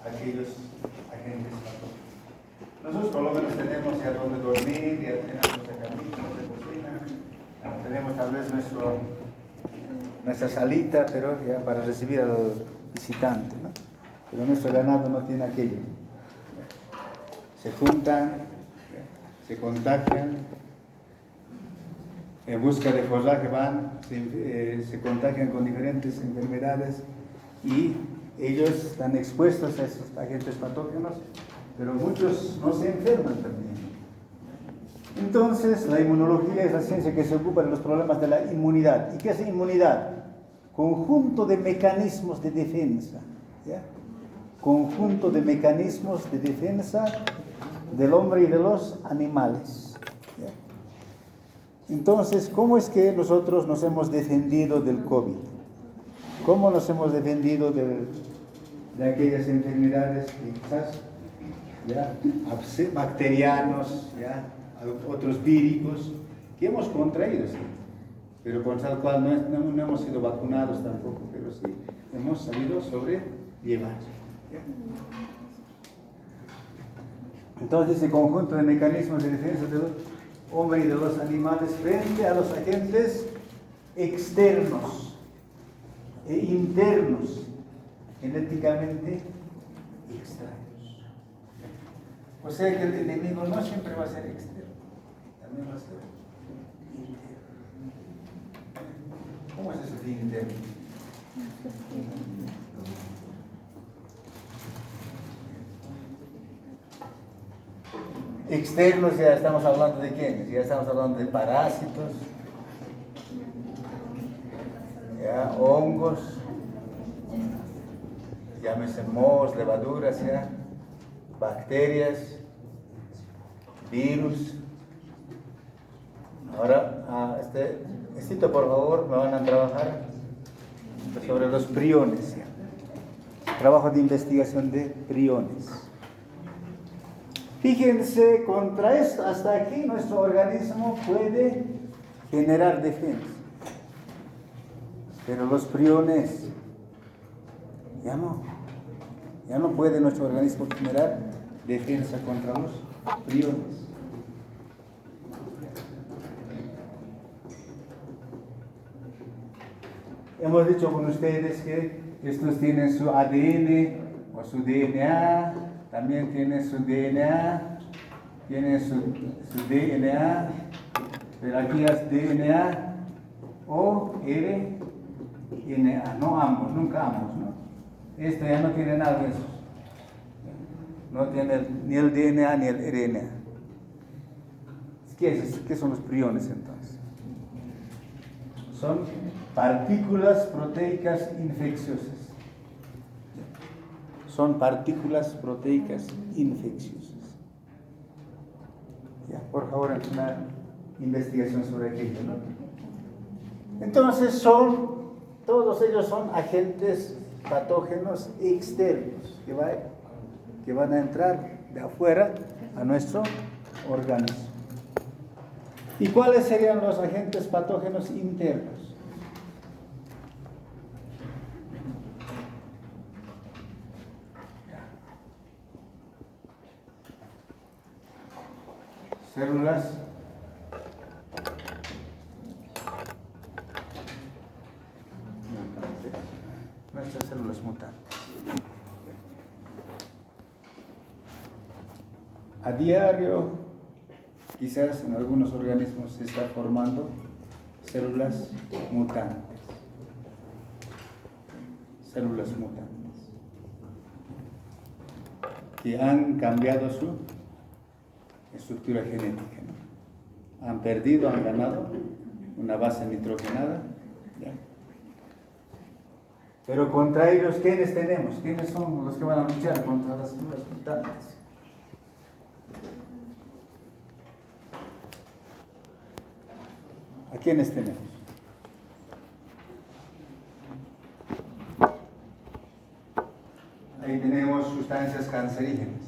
aquellos agentes patógenos. Nosotros por lo menos tenemos ya donde dormir, ya tenemos nuestra camita, nuestra cocina, tenemos tal vez nuestra salita, pero ya para recibir al visitante, ¿no? Pero nuestro ganado no tiene aquello. Se juntan, se contagian, en busca de forraje van, se contagian con diferentes enfermedades y ellos están expuestos a esos agentes patógenos, pero muchos no se enferman también. Entonces, la inmunología es la ciencia que se ocupa de los problemas de la inmunidad. ¿Y qué es inmunidad? Conjunto de mecanismos de defensa, ¿ya? Conjunto de mecanismos de defensa del hombre y de los animales, ¿ya? Entonces, ¿cómo es que nosotros nos hemos defendido del COVID? ¿Cómo nos hemos defendido de aquellas enfermedades que quizás, ¿ya?, bacterianos, ¿ya?, otros víricos que hemos contraído, ¿sí?, pero contra el cual no hemos sido vacunados tampoco, pero sí hemos sabido sobrellevar, ¿ya? Entonces, ese conjunto de mecanismos de defensa del hombre y de los animales frente a los agentes externos e internos, genéticamente extraños. O sea que el enemigo no siempre va a ser externo, también va a ser interno. ¿Cómo es ese fin interno? Externos, ya estamos hablando de quiénes, ya estamos hablando de parásitos, ya, hongos, llámese mohos, levaduras, ya, bacterias, virus. Ahora, necesito, por favor, me van a trabajar sobre los priones, ya. Trabajo de investigación de priones. Fíjense, contra esto, hasta aquí nuestro organismo puede generar defensa. Pero los priones, ya no puede nuestro organismo generar defensa contra los priones. Hemos dicho con ustedes que estos tienen su ADN o su DNA, también tienen su DNA, pero aquí es DNA o RNA, no ambos, nunca ambos, ¿no? Esto ya no tiene nada de eso. No tiene ni el DNA ni el RNA. ¿Qué son los priones entonces? Son partículas proteicas infecciosas. Son partículas proteicas infecciosas. Ya, por favor, una investigación sobre aquello, ¿no? Entonces todos ellos son agentes patógenos externos que van a entrar de afuera a nuestro organismo. ¿Y cuáles serían los agentes patógenos internos? Células nuestras células mutantes. A diario, quizás en algunos organismos se está formando células mutantes. Células mutantes que han cambiado su estructura genética, ¿no? Han ganado una base nitrogenada, ¿ya? Pero contra ellos, ¿quiénes tenemos? ¿Quiénes son los que van a luchar contra las células mutantes? ¿A quiénes tenemos? Ahí tenemos sustancias cancerígenas.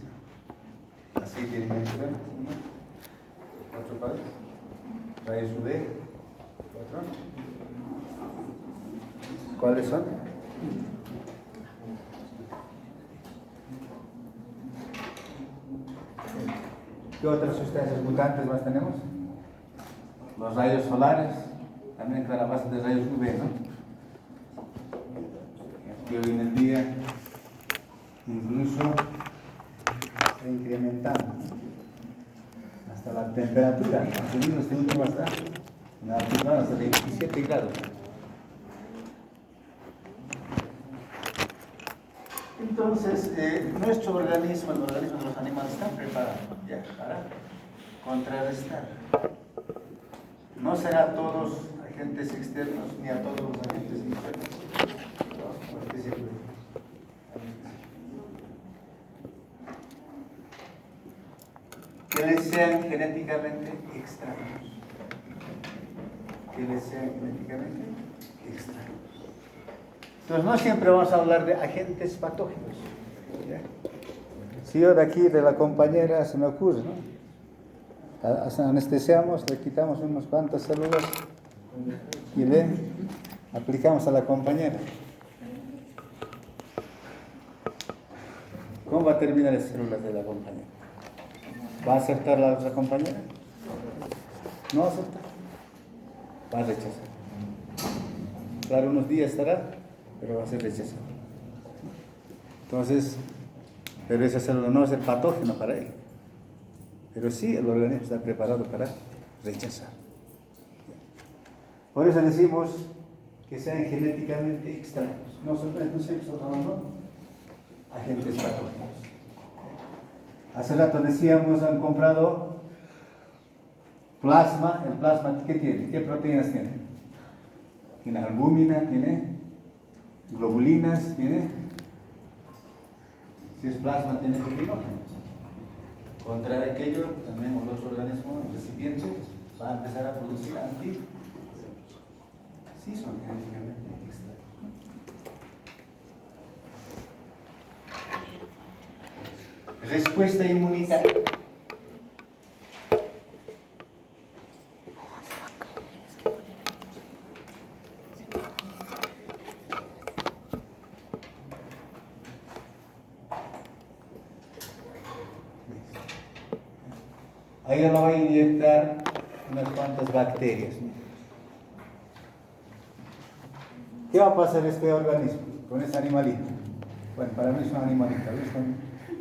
Así tienen que ser. Otro país. Rayos UV. Otro. ¿Cuáles son? ¿Qué otras sustancias mutantes más tenemos? Los rayos solares, también está la base de rayos UV, ¿no? Que hoy en el día incluso está incrementando hasta la temperatura. Ha subido este último hasta 27 grados. Entonces, nuestro organismo, el organismo de los animales, está preparado ya para contrarrestar. No será a todos agentes externos ni a todos los agentes internos. Que les sean genéticamente extraños. Que les sean genéticamente extraños. Entonces, no siempre vamos a hablar de agentes patógenos. ¿Ya? Si yo de aquí, de la compañera, se me ocurre, ¿no? Anestesiamos, le quitamos unas cuantas células y le aplicamos a la compañera. ¿Cómo va a terminar las células de la compañera? ¿Va a aceptar la otra compañera? No acepta. Va a rechazar. Claro, unos días estará, pero va a ser rechazado. Entonces, pero esa célula no va a ser patógeno para él. Pero sí, el organismo está preparado para rechazar. Por eso decimos que sean genéticamente extraños. No son agentes patógenos. Hace rato decíamos, han comprado plasma. ¿El plasma qué tiene? ¿Qué proteínas tiene? Tiene albúmina, tiene globulinas, tiene... Si es plasma, tiene proteínas. Contra aquello, también los organismos, el recipiente, va a empezar a producir anticuerpos. Sí, son genéticamente extraños. Respuesta inmunitaria. Ahí le voy a inyectar unas cuantas bacterias. ¿Qué va a pasar este organismo con ese animalito? Bueno, para mí es un animalito,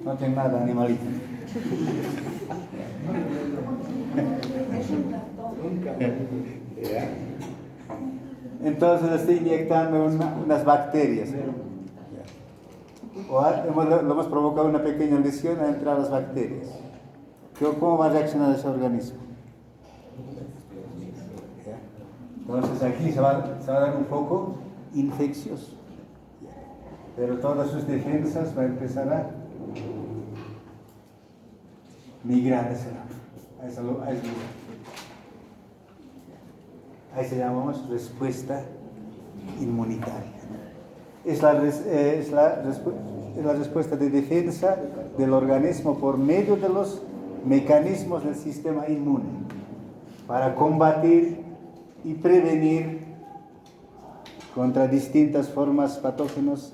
no tiene nada animalito. Entonces estoy inyectando unas bacterias. Lo hemos provocado una pequeña lesión al entrar las bacterias. ¿Cómo va a reaccionar ese organismo? Entonces aquí se va a dar un foco infeccioso. Pero todas sus defensas van a empezar a migrar a ese lugar. Ahí se llamamos respuesta inmunitaria. Es la respuesta de defensa del organismo por medio de los mecanismos del sistema inmune para combatir y prevenir contra distintas formas patógenas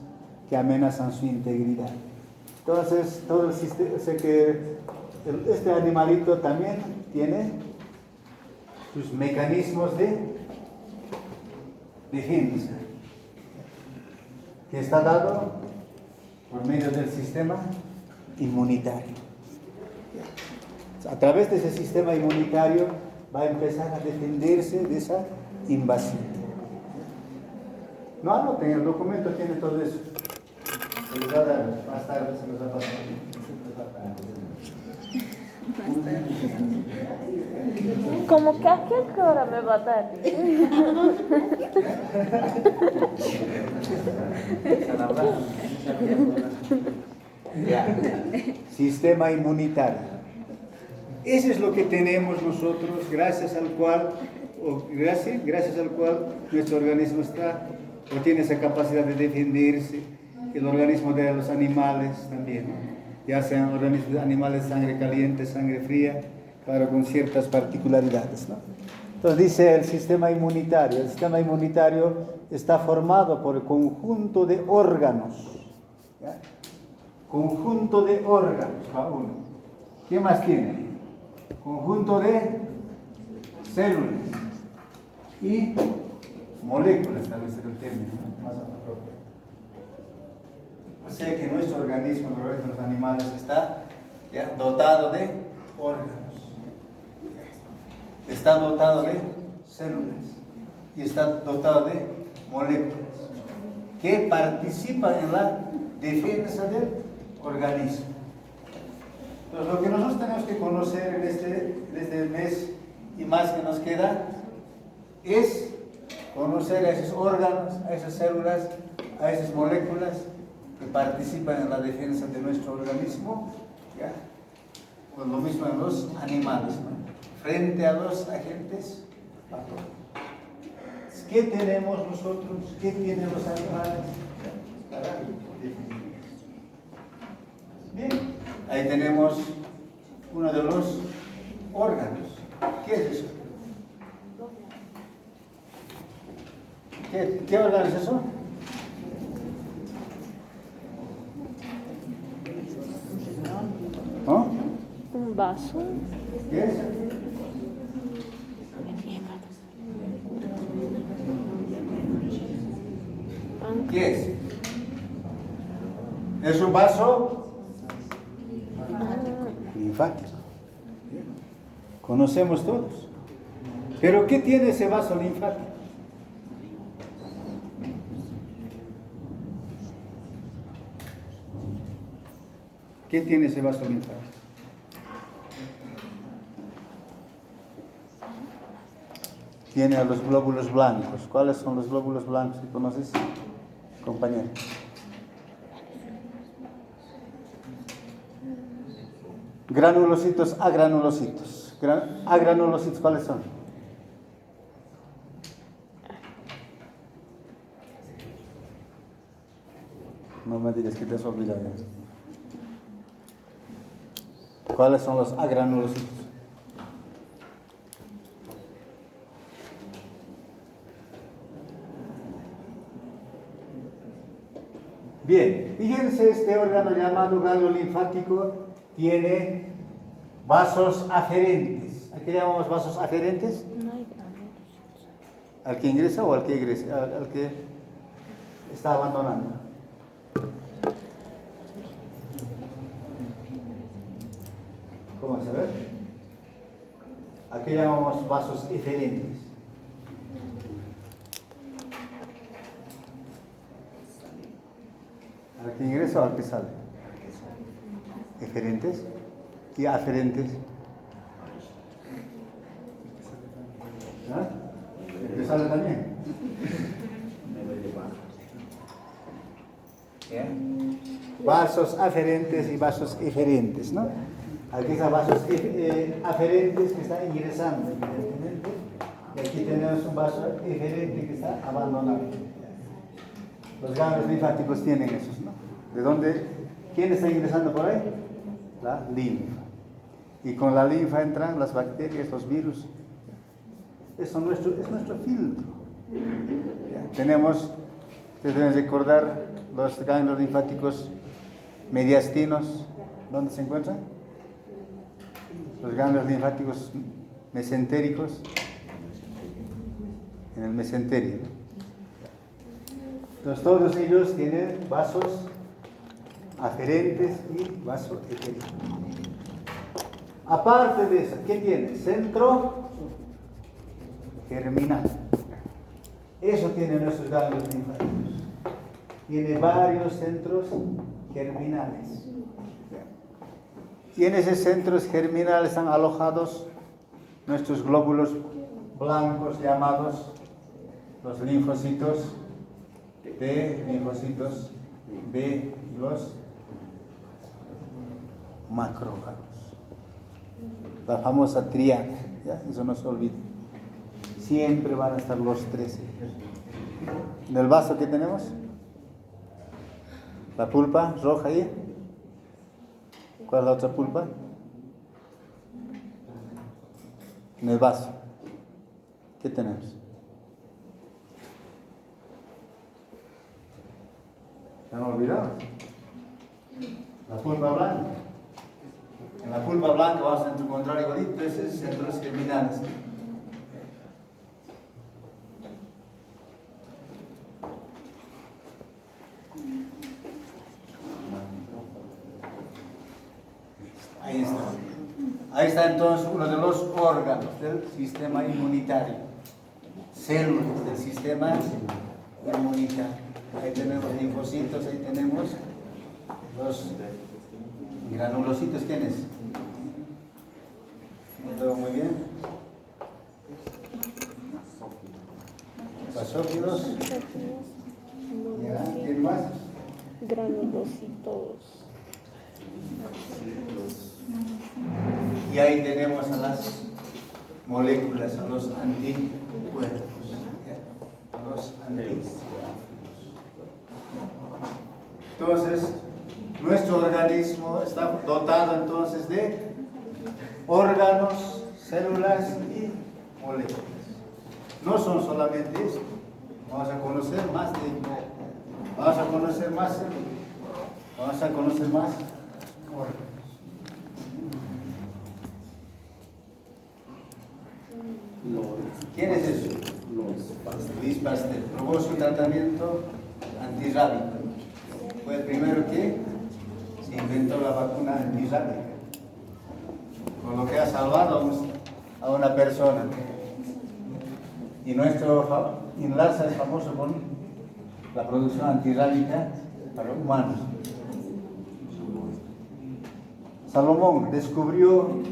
que amenazan su integridad. Entonces, todo el sistema, sé que este animalito también tiene sus mecanismos de defensa, que está dado por medio del sistema inmunitario. A través de ese sistema inmunitario va a empezar a defenderse de esa invasión. No anoten, el documento tiene todo eso. Se les va a dar más tarde, se los va a pasar. Como que a qué hora me va a dar. Ya. Sistema inmunitario. Eso es lo que tenemos nosotros, gracias al cual nuestro organismo está o tiene esa capacidad de defenderse. El organismo de los animales también, ¿no? Ya sean organismos de animales de sangre caliente, sangre fría, claro, con ciertas particularidades, ¿no? Entonces dice el sistema inmunitario. El sistema inmunitario está formado por el conjunto de órganos. ¿Ya? Conjunto de órganos, cada uno. ¿Qué más tiene? conjunto de células y moléculas, tal vez es el término más apropiado. O sea que nuestro organismo, los animales, está ya dotado de órganos, está dotado de células y está dotado de moléculas que participan en la defensa del organismo. Entonces, lo que nosotros tenemos que conocer en este mes y más que nos queda es conocer a esos órganos, a esas células, a esas moléculas que participan en la defensa de nuestro organismo, ¿ya? Pues lo mismo en los animales, ¿no? Frente a los agentes patógenos. ¿Qué tenemos nosotros? ¿Qué tienen los animales? Para definir. Bien, ahí tenemos uno de los órganos. ¿Qué es eso? ¿Qué órgano es eso? ¿No? Un vaso. ¿Qué es? ¿Qué es? ¿Es un vaso? Linfático. Conocemos todos. ¿Pero qué tiene ese vaso linfático? ¿Qué tiene ese vaso linfático? Tiene a los glóbulos blancos. ¿Cuáles son los glóbulos blancos que conoces, compañero? Granulocitos, agranulocitos. Agranulocitos, ¿cuáles son? No me digas que te has olvidado. ¿Cuáles son los agranulocitos? Bien, fíjense, este órgano llamado ganglio linfático tiene vasos aferentes. ¿A qué llamamos vasos aferentes? ¿Al que ingresa o al que egresa? Al que está abandonando. ¿Cómo se ve? ¿A qué llamamos vasos eferentes? ¿Al que ingresa o al que sale? Eferentes y aferentes. ¿Ah? ¿El que sale también? Vasos aferentes y vasos eferentes, ¿no? Aquí están vasos aferentes que están ingresando, evidentemente, y aquí tenemos un vaso eferente que está abandonando. Los ganglios linfáticos tienen esos, ¿no? ¿De dónde? ¿Quién está ingresando por ahí? La linfa. Y con la linfa entran las bacterias, los virus. Eso es nuestro filtro. ¿Ya? Tenemos, ustedes deben recordar, los ganglios linfáticos mediastinos. ¿Dónde se encuentran? Los ganglios linfáticos mesentéricos. En el mesenterio, ¿no? Entonces todos ellos tienen vasos aferentes y vasos eferentes. Aparte de eso, ¿qué tiene? Centro germinal. Eso tiene nuestros ganglios linfáticos. Tiene varios centros germinales. Y en esos centros germinales están alojados nuestros glóbulos blancos llamados los linfocitos T, linfocitos B y los macrófagos. La famosa triada, ¿ya? Eso no se olvida. Siempre van a estar los 13. En el vaso que tenemos, la pulpa roja ahí. ¿Cuál es la otra pulpa? En el vaso. ¿Qué tenemos? ¿Se han olvidado? La pulpa blanca. En la pulpa blanca vamos a encontrar igualito esos centros germinales. Ahí está. Ahí está entonces uno de los órganos del sistema inmunitario. Células del sistema inmunitario. Ahí tenemos linfocitos, ahí tenemos los granulocitos. ¿Quiénes? ¿No veo muy bien? Basófilos. ¿Quién más? Granulocitos. Y ahí tenemos a las moléculas, a los anticuerpos. A los anticuerpos. Entonces, nuestro organismo está dotado entonces de órganos, células y moléculas. No son solamente esto. Vamos a conocer más de ello. Vamos a conocer más células. Vamos a conocer más órganos. ¿Quién es eso? Luis Pasteur. Probó su tratamiento antirrábico. Fue el primero que se inventó la vacuna antirrábica, con lo que ha salvado a una persona. Y nuestro Inlarsa es famoso con la producción antirrábica para humanos. Salomón descubrió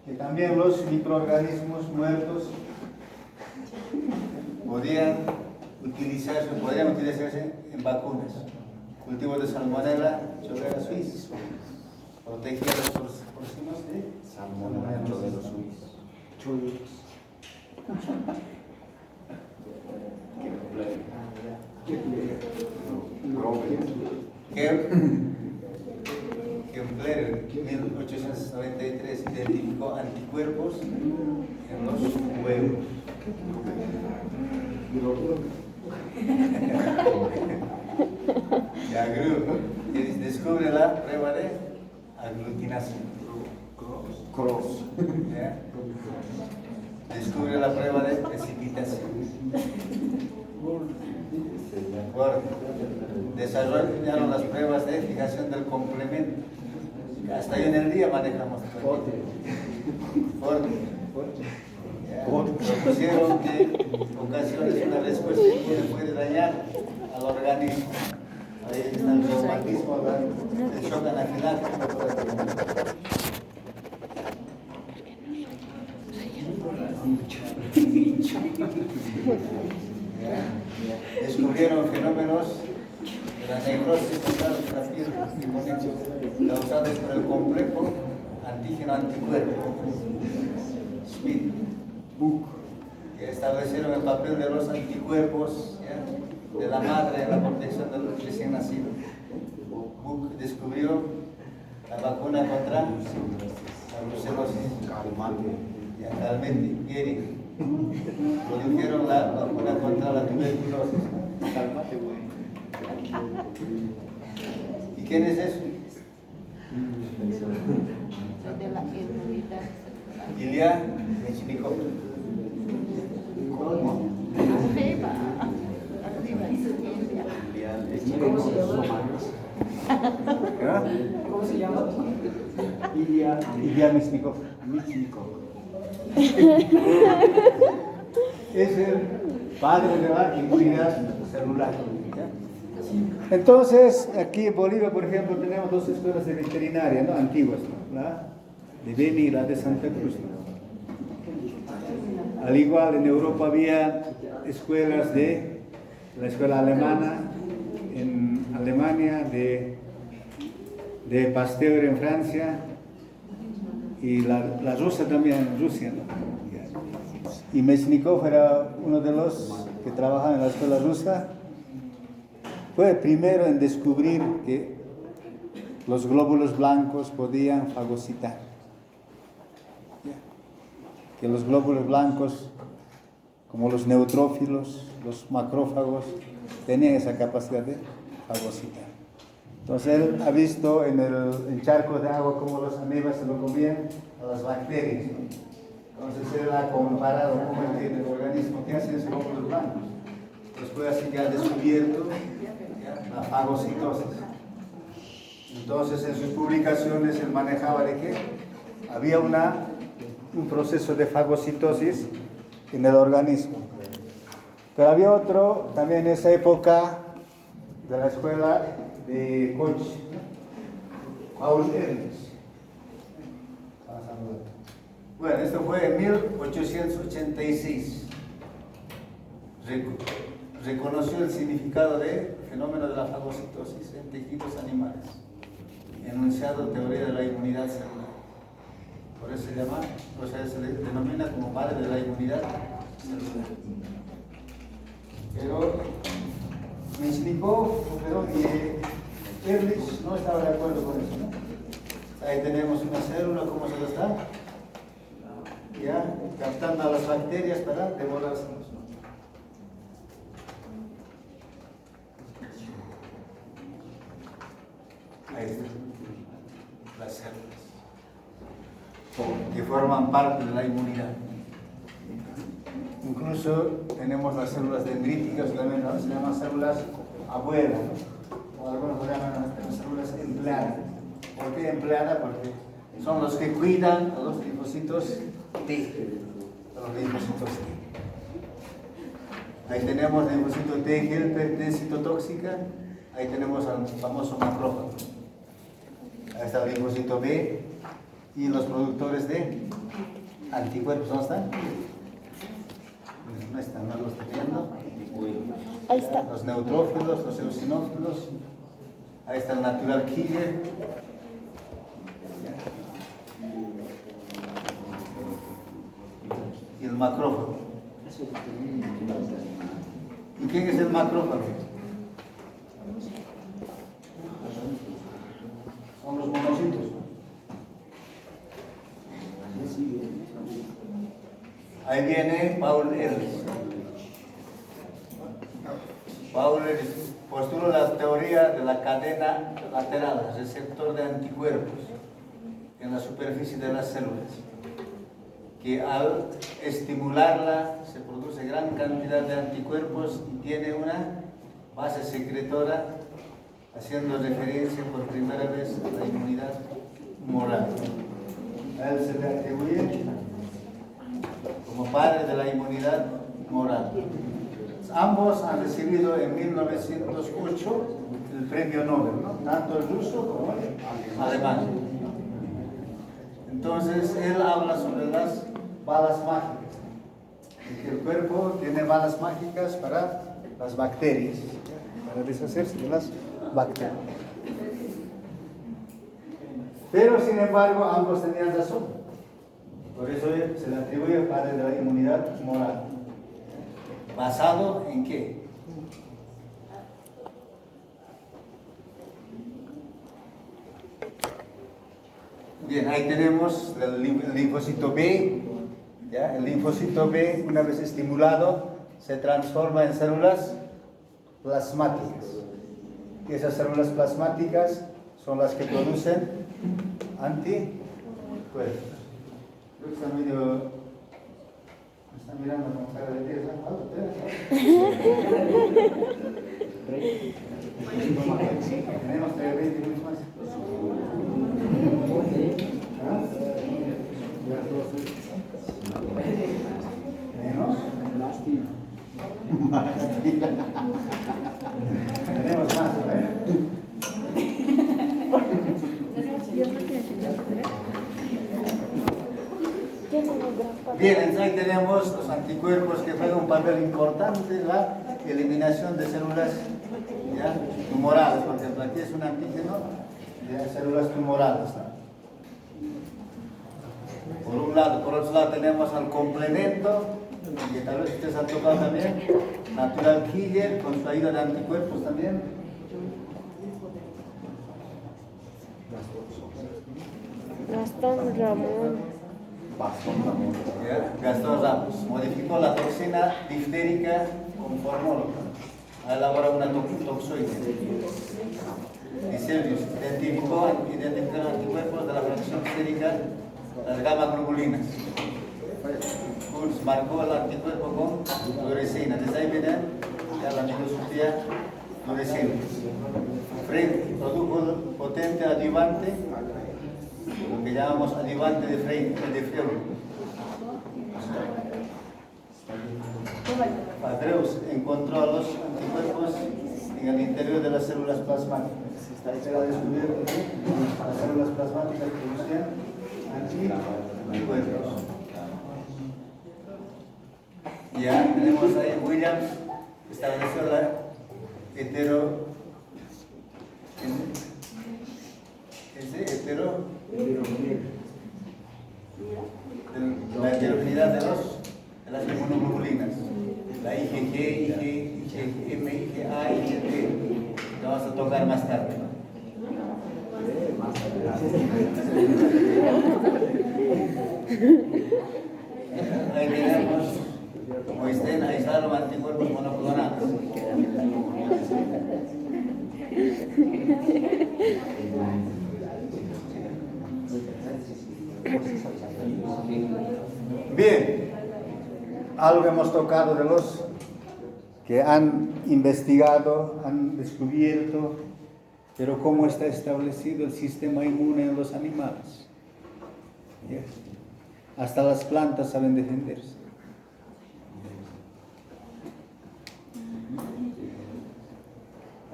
que también los microorganismos muertos podrían utilizarse en vacunas. Cultivo de salmonella, cholera suiza, protegía a los porcinos de salmonella, cholera suiza. Kempler en 1893 identificó anticuerpos en los huevos. Y descubre la prueba de aglutinación. Cross. Descubre la prueba de precipitación. Desarrollaron las pruebas de fijación del complemento. Hasta hoy en el día manejamos propusieron que en ocasiones una respuesta puede dañar al organismo. Ahí está el traumatismo, el shock anafiláctico. Descubrieron fenómenos de la necrosis total de la piel causados por el complejo antígeno anticuerpo. Smith, Book, que establecieron el papel de los anticuerpos, ¿ya?, de la madre en la protección del recién nacido. Book descubrió la vacuna contra la brucelosis. Calmetti, Gehrig produjeron la vacuna contra la tuberculosis. Cálmate, güey. ¿Y quién es eso? De la inmunidad. Ilya Mechnikov. ¿Cómo? Arriba. ¿Cómo se llama? Ilya Mechnikov. Es el padre de la inmunidad celular. Entonces, aquí en Bolivia, por ejemplo, tenemos dos escuelas de veterinaria, ¿no?, antiguas, ¿no?, la de Beni y la de Santa Cruz, ¿no? Al igual, en Europa había escuelas de la escuela alemana en Alemania, de Pasteur en Francia, y la rusa también en Rusia, ¿no? Y Mechnikov era uno de los que trabajaba en la escuela rusa. Fue el primero en descubrir que los glóbulos blancos podían fagocitar. Que los glóbulos blancos, como los neutrófilos, los macrófagos, tenían esa capacidad de fagocitar. Entonces él ha visto en el charco de agua cómo los amebas se lo comían a las bacterias, ¿no? Entonces él ha comparado cómo es que el organismo que hace es glóbulos blancos. Después así que ha descubierto la fagocitosis. Entonces en sus publicaciones él manejaba de que había un proceso de fagocitosis en el organismo. Pero había otro también en esa época de la escuela de Koch, Paul Ehrlich. Bueno, esto fue en 1886. Reconoció el significado del fenómeno de la fagocitosis en tejidos animales, enunciado teoría de la inmunidad celular. Por eso se llama, o sea, se le denomina como padre de la inmunidad celular. Pero me explicó, pero Ehrlich no estaba de acuerdo con eso, ¿no? Ahí tenemos una célula, ¿cómo se lo está? Ya, captando a las bacterias para devorárselos. Ahí están las células que forman parte de la inmunidad. Incluso tenemos las células dendríticas, también, ¿no? Se llaman células abuelas, ¿no? O algunos lo llaman las células empleadas. ¿Por qué empleadas? Porque son los que cuidan a los linfocitos T. Los linfocitos T. Ahí tenemos el linfocito T helper, T citotóxica. Ahí tenemos al famoso macrófago. Ahí está el linfocito B y los productores de anticuerpos. ¿Dónde están? No están, no los estoy viendo. Ahí está. Los neutrófilos, los eosinófilos. Ahí está el natural killer. Y el macrófago. ¿Y quién es el macrófago? Son los monocitos. Ahí viene Paul Ehrlich. Paul Ehrlich postula la teoría de la cadena lateral, receptor de anticuerpos en la superficie de las células, que al estimularla se produce gran cantidad de anticuerpos y tiene una base secretora, haciendo referencia por primera vez a la inmunidad moral. A él se le atribuye como padre de la inmunidad moral. Ambos han recibido en 1908 el premio Nobel, ¿no? Tanto el ruso como el alemán. Entonces él habla sobre las balas mágicas, y que el cuerpo tiene balas mágicas para las bacterias, para deshacerse de las bacterias. Pero sin embargo ambos tenían razón. Por eso se le atribuye al padre de la inmunidad moral. ¿Basado en qué? Bien, ahí tenemos el linfocito B. ¿Ya? El linfocito B, una vez estimulado, se transforma en células plasmáticas. Y esas células plasmáticas son las que producen anticuerpos. Creo que está medio... me está mirando con cara de tierra. Tenemos 20 minutos más. ¿Menos? Tenemos más, ¿eh? Bien, entonces ahí tenemos los anticuerpos que juegan un papel importante en la eliminación de células, ¿ya?, tumorales. Por ejemplo, aquí es un antígeno de células tumorales, ¿no? Por un lado. Por otro lado tenemos al complemento, que tal vez ustedes han tocado también, natural killer, con su ayuda de anticuerpos también. Gastón Ramón. Gastón Ramos modificó la toxina diftérica con formol a elaborar una toxoide. Dicellius identificaron anticuerpos de la fracción sérica, las gamma globulinas. Kurz marcó el anticuerpo con fluoresceína. Desde ahí viene ya la microscopía fluorescente. Frey produjo el potente adyuvante, lo que llamamos adyuvante de Frey. Padreus encontró a los anticuerpos en el interior de las células plasmáticas. Está descubierto que las células plasmáticas producían anticuerpos. Ya tenemos ahí Williams, estableció la la heterogeneidad de las inmunoglobulinas, la IgG, IgM, IgA, IgT, que vamos a tocar más tarde. Ahí tenemos, como estén aislados los anticuerpos monoclonales. Bien, algo hemos tocado de los que han investigado, han descubierto, pero cómo está establecido el sistema inmune en los animales. Yes. Hasta las plantas saben defenderse.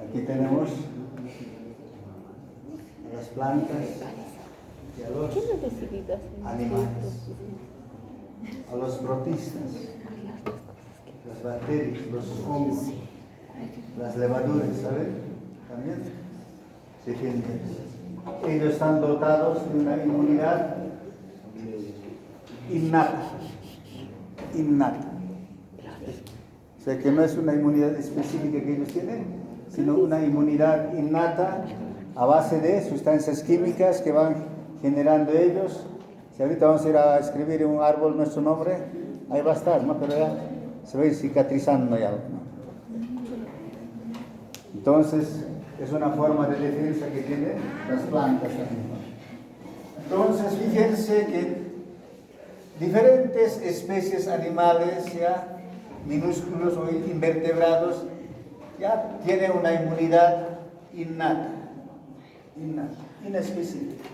Aquí tenemos a las plantas y a los animales, a los protistas, las bacterias, los hongos, las levaduras, ¿saben? También se defienden. Ellos están dotados de una inmunidad innata. O sea que no es una inmunidad específica que ellos tienen, sino una inmunidad innata a base de sustancias químicas que van generando ellos. Si ahorita vamos a ir a escribir en un árbol nuestro nombre, ahí va a estar, ¿no? Pero ya se va a ir cicatrizando ya, ¿no? Entonces, es una forma de defensa que tienen las plantas también. Entonces, fíjense que diferentes especies animales, ya minúsculos o invertebrados, ya tienen una inmunidad innata, inespecífica.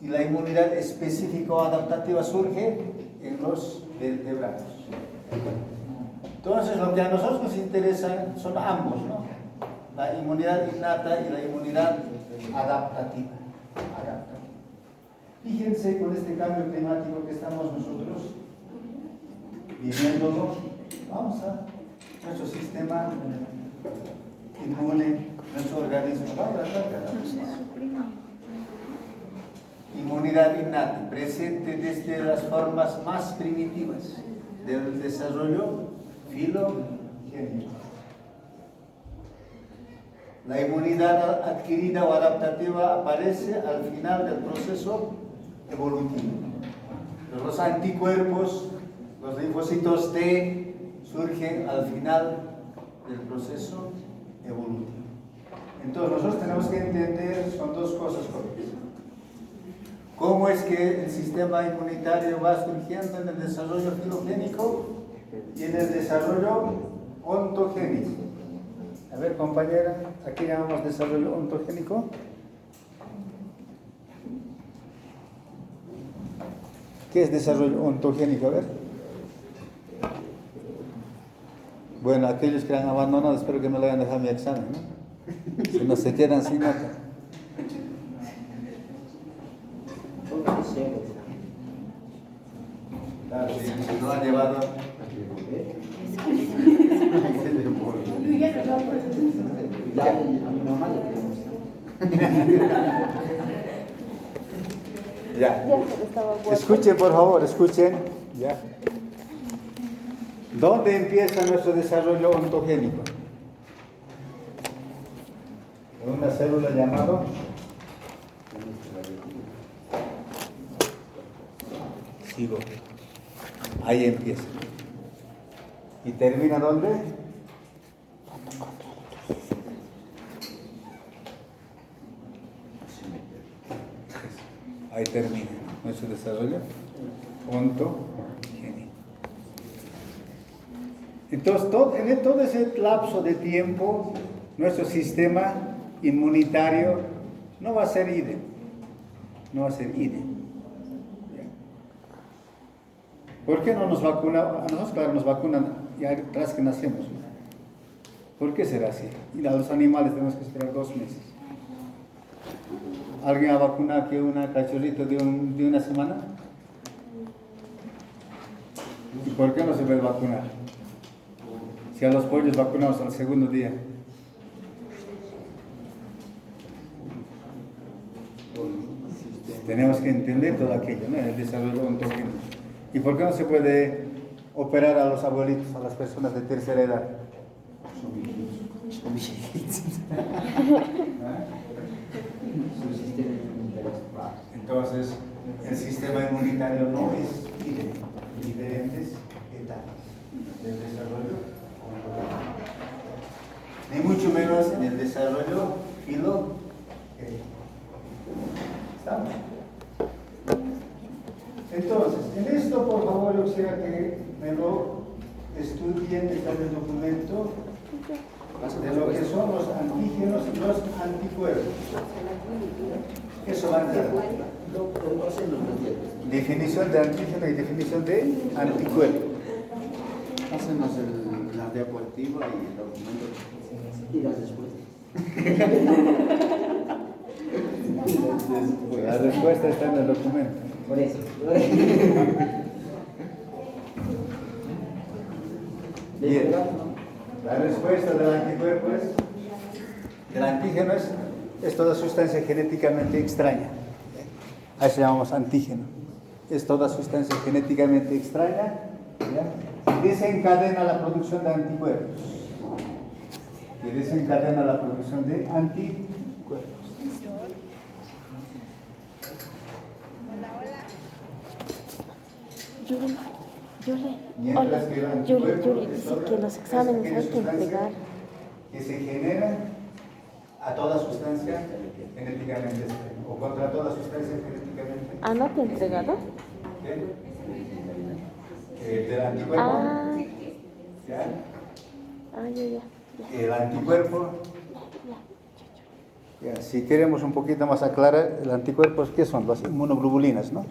Y la inmunidad específica o adaptativa surge en los vertebrados. Entonces, lo que a nosotros nos interesa son ambos, ¿no? La inmunidad innata y la inmunidad adaptativa. Fíjense con este cambio climático que estamos nosotros viviéndolo, vamos a nuestro sistema inmune, nuestro organismo. Inmunidad innata, presente desde las formas más primitivas del desarrollo filogénico. La inmunidad adquirida o adaptativa aparece al final del proceso evolutivo. Los anticuerpos, los linfocitos T, surgen al final del proceso evolutivo. Entonces, nosotros tenemos que entender, son dos cosas correctas. ¿Cómo es que el sistema inmunitario va surgiendo en el desarrollo filogénico y en el desarrollo ontogénico? A ver, compañera, aquí llamamos desarrollo ontogénico. ¿Qué es desarrollo ontogénico? A ver. Bueno, aquellos que han abandonado, espero que me lo hayan dejado mi examen, ¿no? Si no se quedan sin nota. Claro, si no han llevado. Ya. Escuchen, por favor, escuchen. Ya. ¿Dónde empieza nuestro desarrollo ontogénico? En una célula llamada cigoto. Ahí empieza. ¿Y termina dónde? Ahí termina nuestro desarrollo ontogénico. Entonces, en todo ese lapso de tiempo, nuestro sistema inmunitario no va a ser idem. No va a ser idem. ¿Por qué no nos vacunan? A nosotros, claro, nos vacunan ya tras que nacemos, ¿no? ¿Por qué será así? Y a los animales tenemos que esperar 2 meses. ¿Alguien ha vacunado aquí una cachorrito de una semana? ¿Y por qué no se puede vacunar? Si a los pollos vacunamos al segundo día. Tenemos que entender todo aquello, ¿no? El desarrollo ontogénico. ¿Y por qué no se puede operar a los abuelitos, a las personas de tercera edad? Son viejitos. Entonces, el sistema inmunitario no es diferentes etapas del desarrollo, ni mucho menos en el desarrollo filo. ¿Estamos? Entonces, en esto, por favor, yo quisiera que me lo estudien, está en el documento, de lo que son los antígenos y los anticuerpos. Eso va a entrar. Definición de antígeno y definición de anticuerpo. Hácenos la diapositiva y el documento y las respuestas. La respuesta está en el documento. Por eso. Bien. La respuesta del anticuerpo del antígeno es toda sustancia genéticamente extraña. A eso llamamos antígeno. Es toda sustancia genéticamente extraña, ¿ya? Y desencadena la producción de anticuerpos. Y desencadena la producción de anticuerpos. Mientras que el anticuerpo Yuri dice que los exámenes hay que entregar. Que se generan a toda sustancia genéticamente o contra toda sustancia genéticamente. ¿Ah, no te he entregado? Del anticuerpo. Ah, ¿Ya? ya. El anticuerpo. Ya, si queremos un poquito más aclarar, el anticuerpo, ¿qué son? Las inmunoglobulinas, ¿no?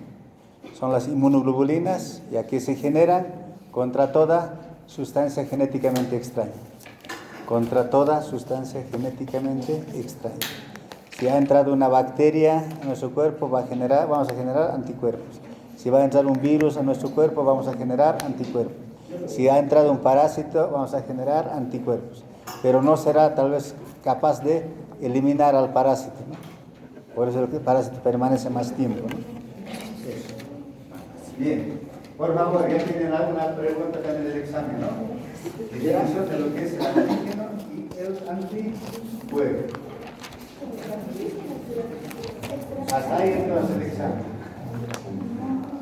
Son las inmunoglobulinas, ya que se generan contra toda sustancia genéticamente extraña. Contra toda sustancia genéticamente extraña. Si ha entrado una bacteria a nuestro cuerpo, vamos a generar anticuerpos. Si va a entrar un virus a nuestro cuerpo, vamos a generar anticuerpos. Si ha entrado un parásito, vamos a generar anticuerpos. Pero no será tal vez capaz de eliminar al parásito, ¿no? Por eso el parásito permanece más tiempo, ¿no? Bien, por favor, ya tienen alguna pregunta también del examen, ¿no? Definición de lo que es el antígeno y el anticuerpo. Hasta ahí entonces el examen.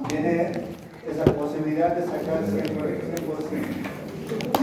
Tiene esa posibilidad de sacar 100%.